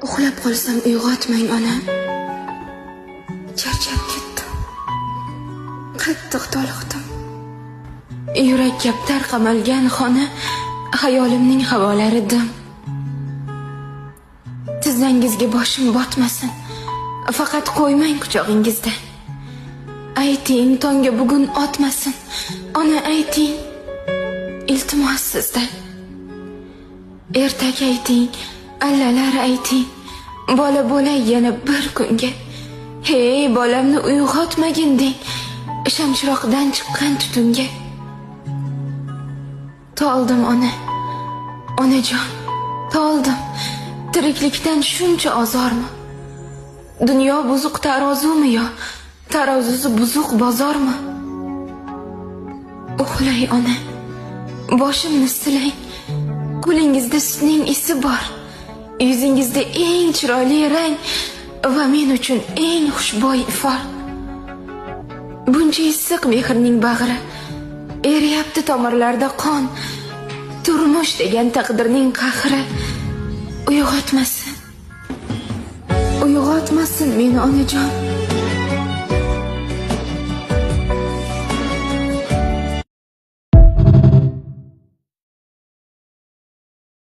Uxlab qolsam uyg'otmang ona. Charchab ketdim. Qattiq toliqdim. Yurak kaptar qamalgan xona, xayolimning havolari dim. Tizzangizga boshim botmasin. Faqat qo'ymang quchog'ingizda. Ayting, tonga bugun otmasin. Ona ayting. Iltimos sizdan. Ertak ayting, allalar ayting. Bola bo'lay yana bir kunga. Hey, bolamni uyg'otmagin deng. Shamchiroqdan chiqqan tutunga. Toldim ona. Onajon, toldim. Tiriklikdan shuncha ozormi? Dunyo buzuq tarozumi yo tarozusi buzuq bozormi? Uxlay ona. Boshimni silang. Qo'lingizda sutning isi bor. Yuzingizda eng chiroyli rang va men uchun eng xushbo'y ifor. Buncha issiq mehrning bag'ri, eriyapti tomirlarda qon. Turmush degan taqdirning qahri uyg'otmasin. Uyg'otmasin meni onajon.